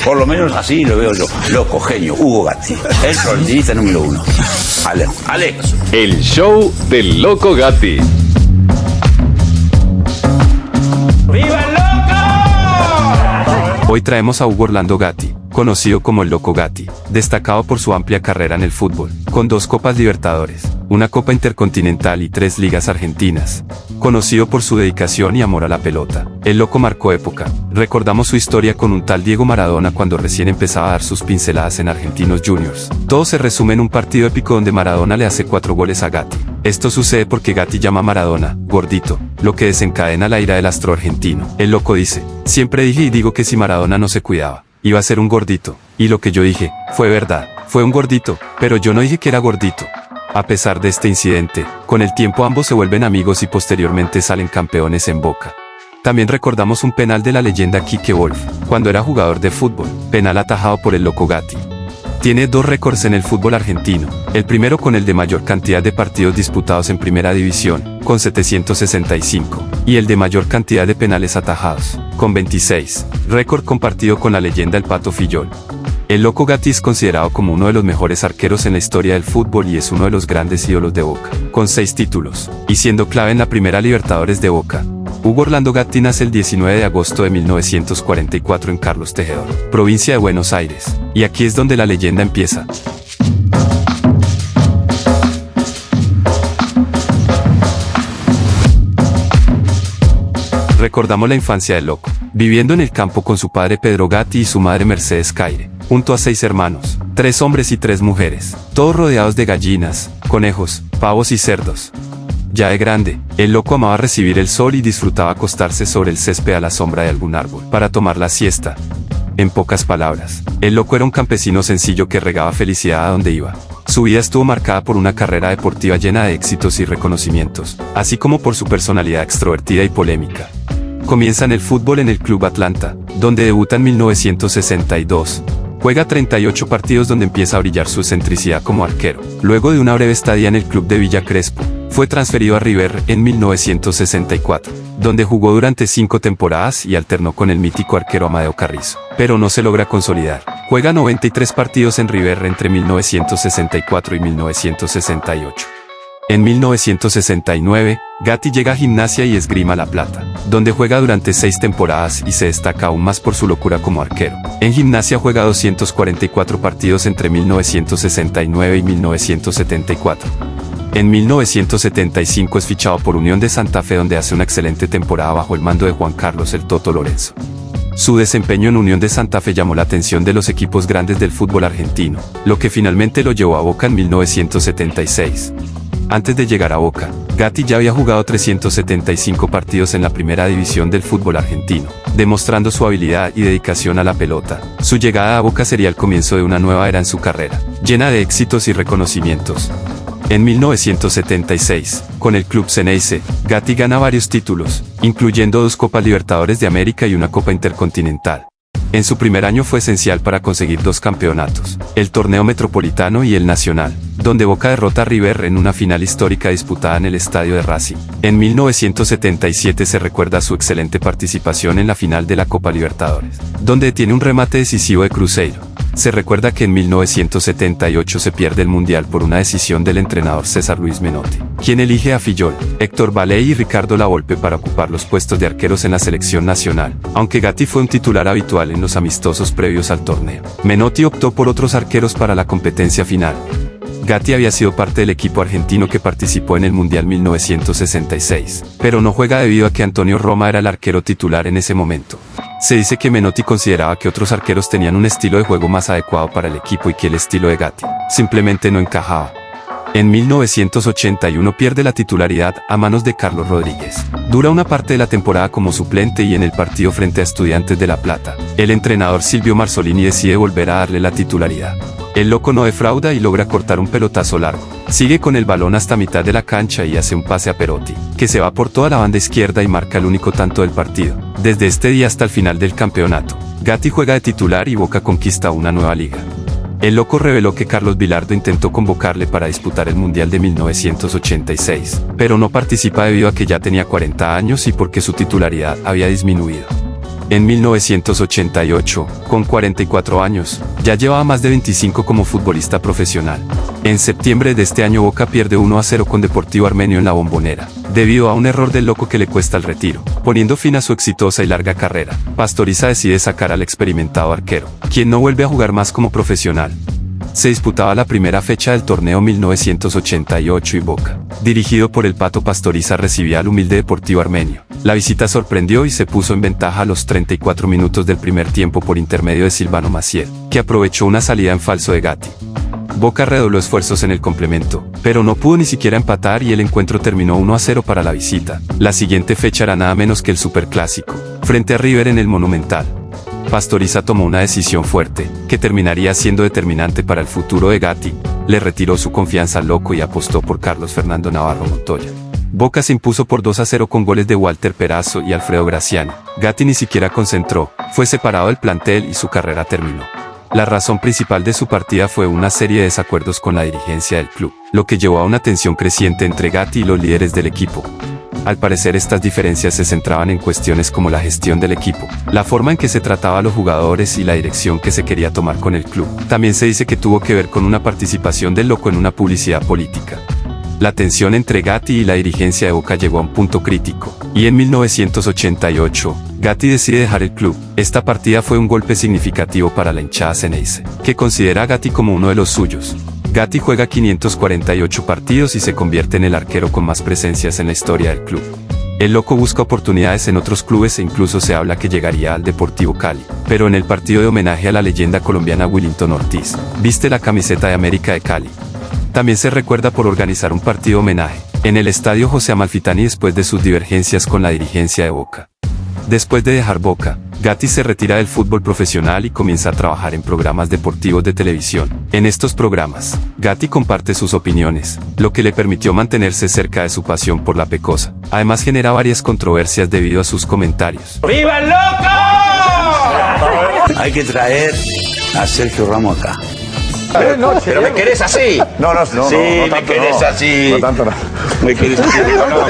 Por lo menos así lo veo yo. Loco, genio, Hugo Gatti. El florentinista número 1. Ale. El show del Loco Gatti. ¡Viva el loco! Hoy traemos a Hugo Orlando Gatti, conocido como el Loco Gatti, destacado por su amplia carrera en el fútbol, con 2 Copas Libertadores, una Copa Intercontinental y 3 Ligas Argentinas. Conocido por su dedicación y amor a la pelota, el Loco marcó época. Recordamos su historia con un tal Diego Maradona cuando recién empezaba a dar sus pinceladas en Argentinos Juniors. Todo se resume en un partido épico donde Maradona le hace 4 goles a Gatti. Esto sucede porque Gatti llama a Maradona gordito, lo que desencadena la ira del astro argentino. El Loco dice: siempre dije y digo que si Maradona no se cuidaba, iba a ser un gordito. Y lo que yo dije, fue verdad, fue un gordito, pero yo no dije que era gordito. A pesar de este incidente, con el tiempo ambos se vuelven amigos y posteriormente salen campeones en Boca. También recordamos un penal de la leyenda Quique Wolf, cuando era jugador de fútbol, penal atajado por el Loco Gatti. Tiene 2 récords en el fútbol argentino, el primero con el de mayor cantidad de partidos disputados en primera división, con 765, y el de mayor cantidad de penales atajados, con 26, récord compartido con la leyenda El Pato Fillol. El Loco Gatti es considerado como uno de los mejores arqueros en la historia del fútbol y es uno de los grandes ídolos de Boca, con 6 títulos, y siendo clave en la primera Libertadores de Boca. Hugo Orlando Gatti nace el 19 de agosto de 1944 en Carlos Tejedor, provincia de Buenos Aires, y aquí es donde la leyenda empieza. Recordamos la infancia del Loco, viviendo en el campo con su padre Pedro Gatti y su madre Mercedes Caire, junto a 6 hermanos, 3 hombres y 3 mujeres, todos rodeados de gallinas, conejos, pavos y cerdos. Ya de grande, el Loco amaba recibir el sol y disfrutaba acostarse sobre el césped a la sombra de algún árbol, para tomar la siesta. En pocas palabras, el Loco era un campesino sencillo que regaba felicidad a donde iba. Su vida estuvo marcada por una carrera deportiva llena de éxitos y reconocimientos, así como por su personalidad extrovertida y polémica. Comienza en el fútbol en el Club Atlanta, donde debuta en 1962. Juega 38 partidos donde empieza a brillar su excentricidad como arquero. Luego de una breve estadía en el club de Villa Crespo, fue transferido a River en 1964, donde jugó durante 5 temporadas y alternó con el mítico arquero Amadeo Carrizo, pero no se logra consolidar. Juega 93 partidos en River entre 1964 y 1968. En 1969, Gatti llega a Gimnasia y Esgrima La Plata, donde juega durante 6 temporadas y se destaca aún más por su locura como arquero. En Gimnasia juega 244 partidos entre 1969 y 1974. En 1975 es fichado por Unión de Santa Fe, donde hace una excelente temporada bajo el mando de Juan Carlos "El Toto" Lorenzo. Su desempeño en Unión de Santa Fe llamó la atención de los equipos grandes del fútbol argentino, lo que finalmente lo llevó a Boca en 1976. Antes de llegar a Boca, Gatti ya había jugado 375 partidos en la primera división del fútbol argentino, demostrando su habilidad y dedicación a la pelota. Su llegada a Boca sería el comienzo de una nueva era en su carrera, llena de éxitos y reconocimientos. En 1976, con el club Xeneize, Gatti gana varios títulos, incluyendo 2 Copas Libertadores de América y una Copa Intercontinental. En su primer año fue esencial para conseguir 2 campeonatos, el Torneo Metropolitano y el Nacional, donde Boca derrota a River en una final histórica disputada en el estadio de Racing. En 1977 se recuerda su excelente participación en la final de la Copa Libertadores, donde tiene un remate decisivo de Cruzeiro. Se recuerda que en 1978 se pierde el Mundial por una decisión del entrenador César Luis Menotti, quien elige a Fillol, Héctor Baley y Ricardo Lavolpe para ocupar los puestos de arqueros en la selección nacional, aunque Gatti fue un titular habitual en los amistosos previos al torneo. Menotti optó por otros arqueros para la competencia final. Gatti había sido parte del equipo argentino que participó en el Mundial 1966, pero no juega debido a que Antonio Roma era el arquero titular en ese momento. Se dice que Menotti consideraba que otros arqueros tenían un estilo de juego más adecuado para el equipo y que el estilo de Gatti simplemente no encajaba. En 1981 pierde la titularidad a manos de Carlos Rodríguez. Dura una parte de la temporada como suplente y en el partido frente a Estudiantes de La Plata, el entrenador Silvio Marzolini decide volver a darle la titularidad. El Loco no defrauda y logra cortar un pelotazo largo. Sigue con el balón hasta mitad de la cancha y hace un pase a Perotti, que se va por toda la banda izquierda y marca el único tanto del partido. Desde este día hasta el final del campeonato, Gatti juega de titular y Boca conquista una nueva liga. El Loco reveló que Carlos Bilardo intentó convocarle para disputar el Mundial de 1986, pero no participa debido a que ya tenía 40 años y porque su titularidad había disminuido. En 1988, con 44 años, ya llevaba más de 25 como futbolista profesional. En septiembre de este año Boca pierde 1-0 con Deportivo Armenio en la Bombonera, debido a un error del Loco que le cuesta el retiro. Poniendo fin a su exitosa y larga carrera, Pastoriza decide sacar al experimentado arquero, quien no vuelve a jugar más como profesional. Se disputaba la primera fecha del torneo 1988 y Boca, dirigido por el Pato Pastoriza, recibía al humilde Deportivo Armenio. La visita sorprendió y se puso en ventaja a los 34 minutos del primer tiempo por intermedio de Silvano Maciel, que aprovechó una salida en falso de Gatti. Boca redobló esfuerzos en el complemento, pero no pudo ni siquiera empatar y el encuentro terminó 1-0 para la visita. La siguiente fecha era nada menos que el Superclásico, frente a River en el Monumental. Pastoriza tomó una decisión fuerte, que terminaría siendo determinante para el futuro de Gatti. Le retiró su confianza al Loco y apostó por Carlos Fernando Navarro Montoya. Boca se impuso por 2-0 con goles de Walter Perazo y Alfredo Graciani. Gatti ni siquiera concentró, fue separado del plantel y su carrera terminó. La razón principal de su partida fue una serie de desacuerdos con la dirigencia del club, lo que llevó a una tensión creciente entre Gatti y los líderes del equipo. Al parecer estas diferencias se centraban en cuestiones como la gestión del equipo, la forma en que se trataba a los jugadores y la dirección que se quería tomar con el club. También se dice que tuvo que ver con una participación del Loco en una publicidad política. La tensión entre Gatti y la dirigencia de Boca llegó a un punto crítico, y en 1988, Gatti decide dejar el club. Esta partida fue un golpe significativo para la hinchada Ceneice, que considera a Gatti como uno de los suyos. Gatti juega 548 partidos y se convierte en el arquero con más presencias en la historia del club. El Loco busca oportunidades en otros clubes e incluso se habla que llegaría al Deportivo Cali, pero en el partido de homenaje a la leyenda colombiana Willington Ortiz, viste la camiseta de América de Cali. También se recuerda por organizar un partido homenaje en el estadio José Amalfitani después de sus divergencias con la dirigencia de Boca. Después de dejar Boca, Gatti se retira del fútbol profesional y comienza a trabajar en programas deportivos de televisión. En estos programas, Gatti comparte sus opiniones, lo que le permitió mantenerse cerca de su pasión por la pecosa. Además genera varias controversias debido a sus comentarios. ¡Viva el Loco! Hay que traer a Sergio Ramos acá. Pero me querés así. No, Sí, me querés así. No tanto no. Me querés así. No,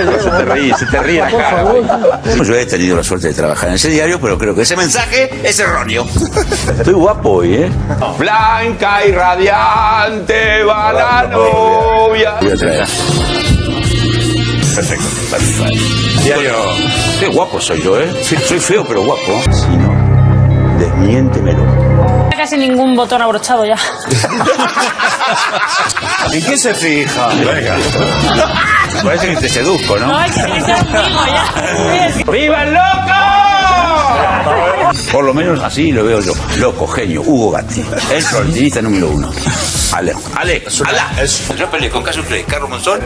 se te ríe la cara. Yo he tenido la suerte de trabajar en ese diario, pero creo que ese mensaje es erróneo. Estoy guapo hoy, ¿eh? Blanca y radiante va la novia. Voy a traer. Perfecto. Diario. Qué guapo soy yo, ¿eh? Sí, soy feo, pero guapo. Si no, desmiéntemelo. Casi ningún botón abrochado ya. ¿En qué se fija? Venga. Parece que te seduzco, ¿no? No, es que sea conmigo ya. ¡Viva el Loco! Por lo menos así lo veo yo. Loco, genio, Hugo Gatti. El flortinista número 1. Ale, yo peleé con Cassius Clay, Carlos Monzón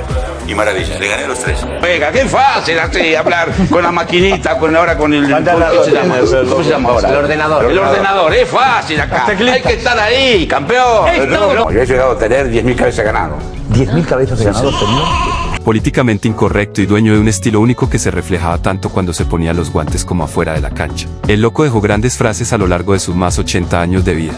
y Maravilla. Le gané a los 3. Venga, qué fácil así hablar con la maquinita, ahora con el... ¿Cómo se llama ahora? El ordenador. El ordenador, es fácil acá. Hay que estar ahí, campeón. Yo he llegado a tener 10.000 cabezas ganado. ¿10.000 cabezas de ganado tenía? Políticamente incorrecto y dueño de un estilo único que se reflejaba tanto cuando se ponía los guantes como afuera de la cancha. El Loco dejó grandes frases a lo largo de sus más 80 años de vida.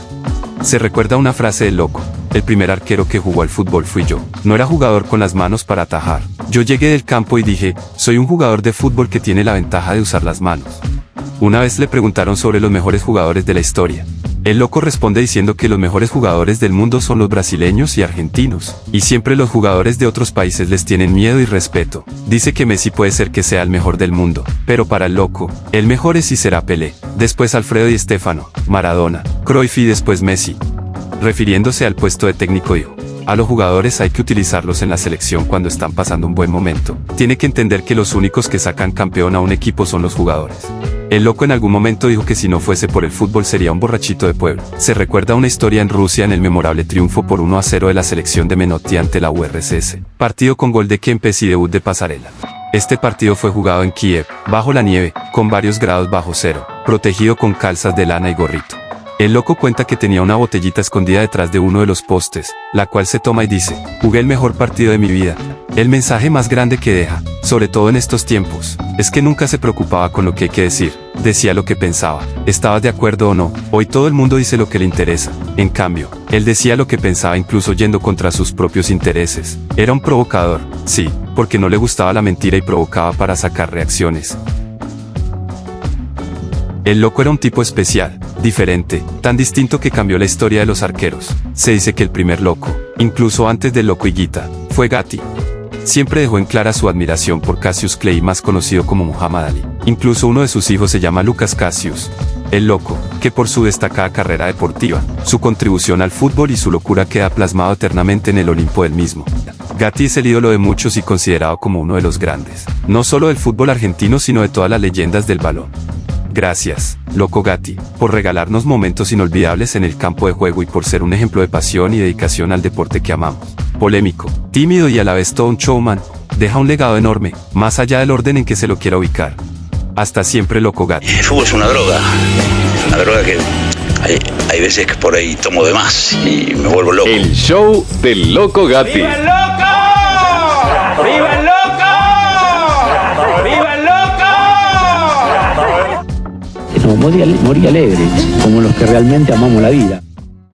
Se recuerda una frase del Loco: el primer arquero que jugó al fútbol fui yo. No era jugador con las manos para atajar. Yo llegué del campo y dije, soy un jugador de fútbol que tiene la ventaja de usar las manos. Una vez le preguntaron sobre los mejores jugadores de la historia. El Loco responde diciendo que los mejores jugadores del mundo son los brasileños y argentinos, y siempre los jugadores de otros países les tienen miedo y respeto. Dice que Messi puede ser que sea el mejor del mundo, pero para el Loco, el mejor es y será Pelé, después Alfredo Di Stéfano, Maradona, Cruyff y después Messi. Refiriéndose al puesto de técnico dijo: a los jugadores hay que utilizarlos en la selección cuando están pasando un buen momento. Tiene que entender que los únicos que sacan campeón a un equipo son los jugadores. El Loco en algún momento dijo que si no fuese por el fútbol sería un borrachito de pueblo. Se recuerda una historia en Rusia en el memorable triunfo por 1-0 de la selección de Menotti ante la URSS. Partido con gol de Kempes y debut de Pasarela. Este partido fue jugado en Kiev, bajo la nieve, con varios grados bajo cero, protegido con calzas de lana y gorrito. El Loco cuenta que tenía una botellita escondida detrás de uno de los postes, la cual se toma y dice: jugué el mejor partido de mi vida. El mensaje más grande que deja, sobre todo en estos tiempos, es que nunca se preocupaba con lo que hay que decir, decía lo que pensaba, estabas de acuerdo o no. Hoy todo el mundo dice lo que le interesa. En cambio, él decía lo que pensaba incluso yendo contra sus propios intereses. Era un provocador, sí, porque no le gustaba la mentira y provocaba para sacar reacciones. El Loco era un tipo especial, diferente, tan distinto que cambió la historia de los arqueros. Se dice que el primer Loco, incluso antes del Loco Higuita, fue Gatti. Siempre dejó en clara su admiración por Cassius Clay, más conocido como Muhammad Ali. Incluso uno de sus hijos se llama Lucas Cassius, el Loco, que por su destacada carrera deportiva, su contribución al fútbol y su locura queda plasmado eternamente en el Olimpo del mismo. Gatti es el ídolo de muchos y considerado como uno de los grandes, no solo del fútbol argentino sino de todas las leyendas del balón. Gracias, Loco Gatti, por regalarnos momentos inolvidables en el campo de juego y por ser un ejemplo de pasión y dedicación al deporte que amamos. Polémico, tímido y a la vez todo un showman, deja un legado enorme, más allá del orden en que se lo quiera ubicar. Hasta siempre, Loco Gatti. El fútbol es una droga que hay veces que por ahí tomo de más y me vuelvo loco. El show del Loco Gatti. ¡Viva el loco! ¡Viva el loco! ¡Viva el loco! No, morí alegre, como los que realmente amamos la vida.